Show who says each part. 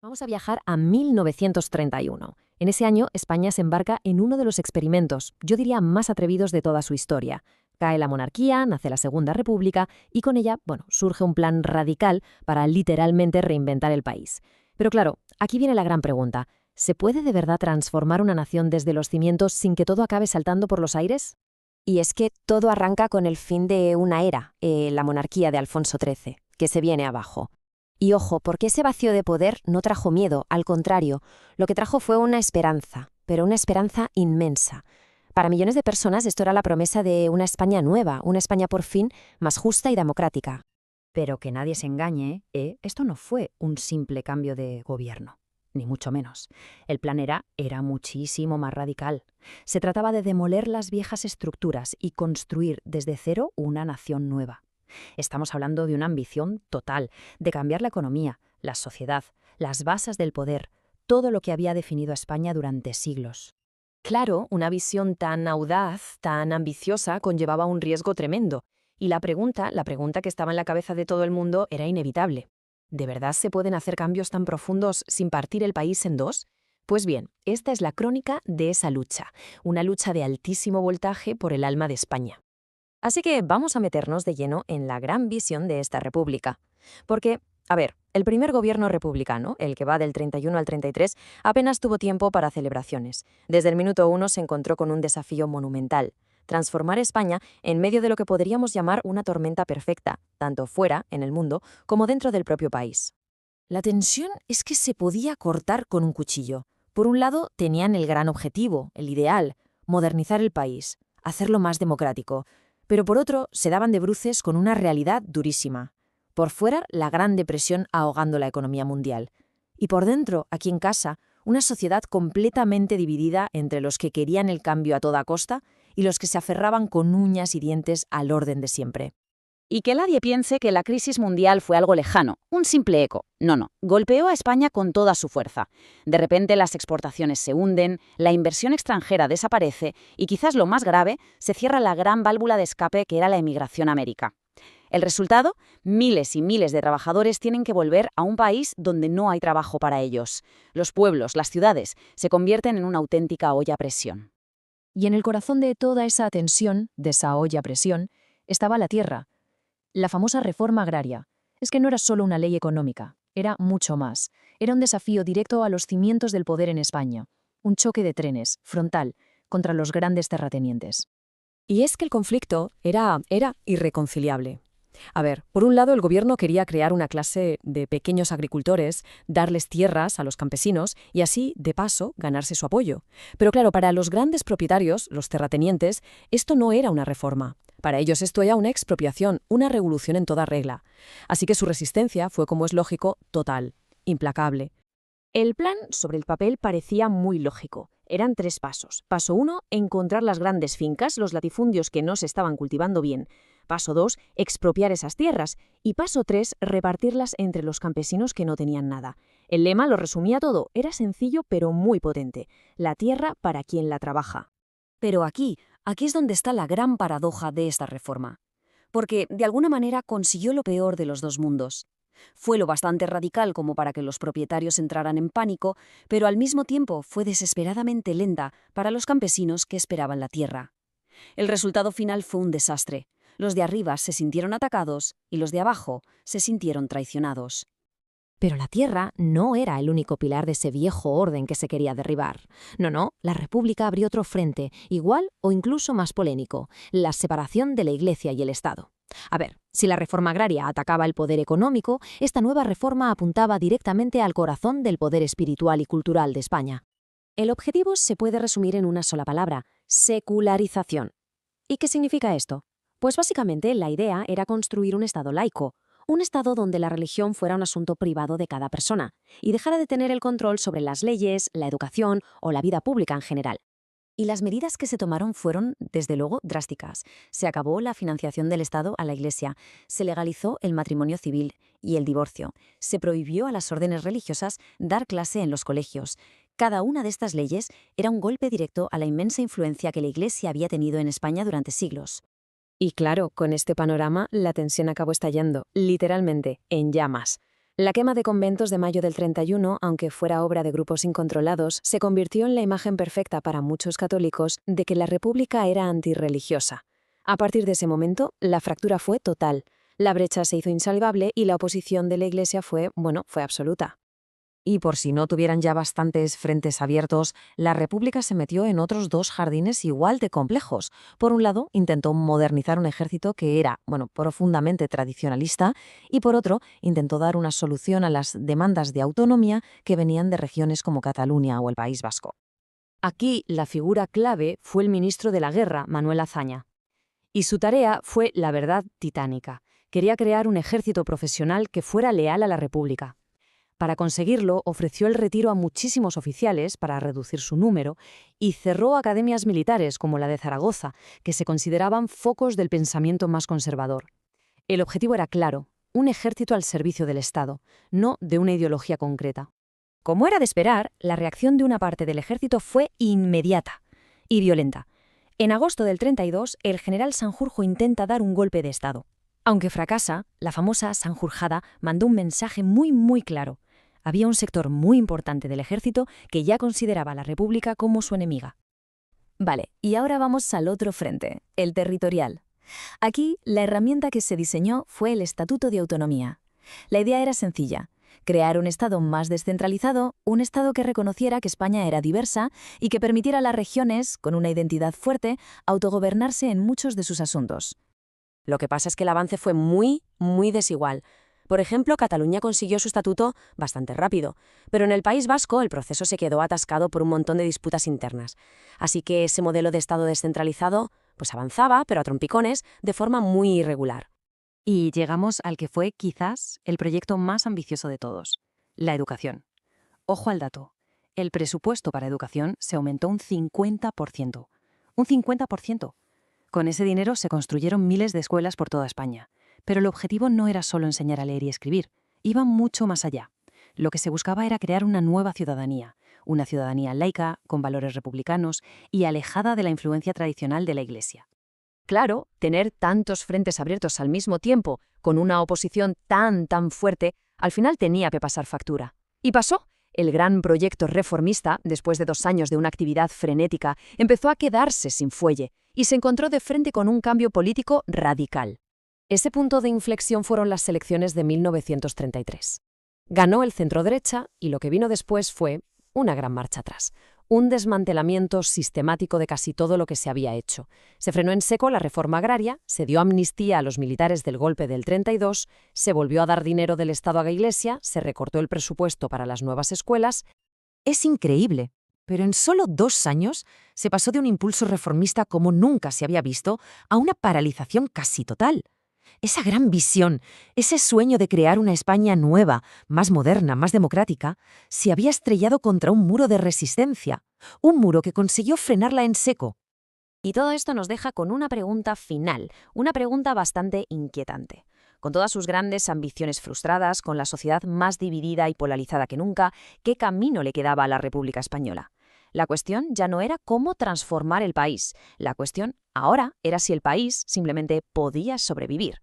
Speaker 1: Vamos a viajar a 1931. En ese año, España se embarca en uno de los experimentos, yo diría más atrevidos de toda su historia. Cae la monarquía, nace la Segunda República y con ella, surge un plan radical para literalmente reinventar el país. Pero claro, aquí viene la gran pregunta. ¿Se puede de verdad transformar una nación desde los cimientos sin que todo acabe saltando por los aires?
Speaker 2: Y es que todo arranca con el fin de una era, la monarquía de Alfonso XIII, que se viene abajo. Y ojo, porque ese vacío de poder no trajo miedo, al contrario, lo que trajo fue una esperanza, pero una esperanza inmensa. Para millones de personas esto era la promesa de una España nueva, una España por fin más justa y democrática.
Speaker 3: Pero que nadie se engañe, esto no fue un simple cambio de gobierno, ni mucho menos. El plan era muchísimo más radical. Se trataba de demoler las viejas estructuras y construir desde cero una nación nueva. Estamos hablando de una ambición total, de cambiar la economía, la sociedad, las bases del poder, todo lo que había definido a España durante siglos.
Speaker 1: Claro, una visión tan audaz, tan ambiciosa, conllevaba un riesgo tremendo. Y la pregunta que estaba en la cabeza de todo el mundo era inevitable. ¿De verdad se pueden hacer cambios tan profundos sin partir el país en dos? Pues bien, esta es la crónica de esa lucha, una lucha de altísimo voltaje por el alma de España. Así que vamos a meternos de lleno en la gran visión de esta república. Porque, a ver, el primer gobierno republicano, el que va del 31 al 33, apenas tuvo tiempo para celebraciones. Desde el minuto uno se encontró con un desafío monumental: transformar España en medio de lo que podríamos llamar una tormenta perfecta, tanto fuera, en el mundo, como dentro del propio país. La tensión es que se podía cortar con un cuchillo. Por un lado, tenían el gran objetivo, el ideal: modernizar el país, hacerlo más democrático. Pero por otro, se daban de bruces con una realidad durísima. Por fuera, la Gran Depresión ahogando la economía mundial. Y por dentro, aquí en casa, una sociedad completamente dividida entre los que querían el cambio a toda costa y los que se aferraban con uñas y dientes al orden de siempre.
Speaker 3: Y que nadie piense que la crisis mundial fue algo lejano, un simple eco. No, golpeó a España con toda su fuerza. De repente las exportaciones se hunden, la inversión extranjera desaparece y quizás lo más grave, se cierra la gran válvula de escape que era la emigración a América. El resultado, miles y miles de trabajadores tienen que volver a un país donde no hay trabajo para ellos. Los pueblos, las ciudades, se convierten en una auténtica olla a presión.
Speaker 1: Y en el corazón de toda esa tensión, de esa olla a presión, estaba la tierra. La famosa reforma agraria. Es que no era solo una ley económica, era mucho más. Era un desafío directo a los cimientos del poder en España. Un choque de trenes, frontal, contra los grandes terratenientes. Y es que el conflicto era irreconciliable. A ver, por un lado el gobierno quería crear una clase de pequeños agricultores, darles tierras a los campesinos y así, de paso, ganarse su apoyo. Pero claro, para los grandes propietarios, los terratenientes, esto no era una reforma. Para ellos esto era una expropiación, una revolución en toda regla. Así que su resistencia fue, como es lógico, total, implacable. El plan sobre el papel parecía muy lógico. Eran 3 pasos. Paso 1, encontrar las grandes fincas, los latifundios que no se estaban cultivando bien. Paso 2, expropiar esas tierras. Y paso 3, repartirlas entre los campesinos que no tenían nada. El lema lo resumía todo. Era sencillo pero muy potente. La tierra para quien la trabaja. Pero aquí es donde está la gran paradoja de esta reforma. Porque, de alguna manera, consiguió lo peor de los dos mundos. Fue lo bastante radical como para que los propietarios entraran en pánico, pero al mismo tiempo fue desesperadamente lenta para los campesinos que esperaban la tierra. El resultado final fue un desastre. Los de arriba se sintieron atacados y los de abajo se sintieron traicionados. Pero la tierra no era el único pilar de ese viejo orden que se quería derribar. No, la República abrió otro frente, igual o incluso más polémico: la separación de la Iglesia y el Estado. A ver, si la reforma agraria atacaba el poder económico, esta nueva reforma apuntaba directamente al corazón del poder espiritual y cultural de España. El objetivo se puede resumir en una sola palabra: secularización. ¿Y qué significa esto? Pues básicamente la idea era construir un Estado laico, un Estado donde la religión fuera un asunto privado de cada persona y dejara de tener el control sobre las leyes, la educación o la vida pública en general. Y las medidas que se tomaron fueron, desde luego, drásticas. Se acabó la financiación del Estado a la Iglesia, se legalizó el matrimonio civil y el divorcio, se prohibió a las órdenes religiosas dar clase en los colegios. Cada una de estas leyes era un golpe directo a la inmensa influencia que la Iglesia había tenido en España durante siglos. Y claro, con este panorama, la tensión acabó estallando, literalmente, en llamas.
Speaker 2: La quema de conventos de mayo del 31, aunque fuera obra de grupos incontrolados, se convirtió en la imagen perfecta para muchos católicos de que la República era antirreligiosa. A partir de ese momento, la fractura fue total, la brecha se hizo insalvable y la oposición de la Iglesia fue absoluta.
Speaker 1: Y por si no tuvieran ya bastantes frentes abiertos, la República se metió en otros dos jardines igual de complejos. Por un lado, intentó modernizar un ejército que era, profundamente tradicionalista, y por otro, intentó dar una solución a las demandas de autonomía que venían de regiones como Cataluña o el País Vasco.
Speaker 2: Aquí la figura clave fue el ministro de la Guerra, Manuel Azaña. Y su tarea fue, la verdad, titánica. Quería crear un ejército profesional que fuera leal a la República. Para conseguirlo, ofreció el retiro a muchísimos oficiales para reducir su número y cerró academias militares como la de Zaragoza, que se consideraban focos del pensamiento más conservador. El objetivo era claro, un ejército al servicio del Estado, no de una ideología concreta. Como era de esperar, la reacción de una parte del ejército fue inmediata y violenta. En agosto del 32, el general Sanjurjo intenta dar un golpe de Estado. Aunque fracasa, la famosa Sanjurjada mandó un mensaje muy claro. Había un sector muy importante del ejército que ya consideraba a la República como su enemiga. Vale, y ahora vamos al otro frente, el territorial. Aquí, la herramienta que se diseñó fue el Estatuto de Autonomía. La idea era sencilla: crear un Estado más descentralizado, un Estado que reconociera que España era diversa y que permitiera a las regiones, con una identidad fuerte, autogobernarse en muchos de sus asuntos. Lo que pasa es que el avance fue muy desigual. Por ejemplo, Cataluña consiguió su estatuto bastante rápido, pero en el País Vasco el proceso se quedó atascado por un montón de disputas internas. Así que ese modelo de Estado descentralizado avanzaba, pero a trompicones, de forma muy irregular.
Speaker 1: Y llegamos al que fue, quizás, el proyecto más ambicioso de todos: la educación. Ojo al dato: el presupuesto para educación se aumentó un 50%. ¡Un 50%! Con ese dinero se construyeron miles de escuelas por toda España. Pero el objetivo no era solo enseñar a leer y escribir, iba mucho más allá. Lo que se buscaba era crear una nueva ciudadanía, una ciudadanía laica, con valores republicanos y alejada de la influencia tradicional de la Iglesia. Claro, tener tantos frentes abiertos al mismo tiempo, con una oposición tan fuerte, al final tenía que pasar factura. Y pasó. El gran proyecto reformista, después de 2 años de una actividad frenética, empezó a quedarse sin fuelle y se encontró de frente con un cambio político radical. Ese punto de inflexión fueron las elecciones de 1933. Ganó el centro-derecha y lo que vino después fue una gran marcha atrás, un desmantelamiento sistemático de casi todo lo que se había hecho. Se frenó en seco la reforma agraria, se dio amnistía a los militares del golpe del 32, se volvió a dar dinero del Estado a la Iglesia, se recortó el presupuesto para las nuevas escuelas. Es increíble, pero en solo 2 años se pasó de un impulso reformista como nunca se había visto a una paralización casi total. Esa gran visión, ese sueño de crear una España nueva, más moderna, más democrática, se había estrellado contra un muro de resistencia, un muro que consiguió frenarla en seco. Y todo esto nos deja con una pregunta final, una pregunta bastante inquietante. Con todas sus grandes ambiciones frustradas, con la sociedad más dividida y polarizada que nunca, ¿qué camino le quedaba a la República Española? La cuestión ya no era cómo transformar el país. La cuestión ahora era si el país simplemente podía sobrevivir.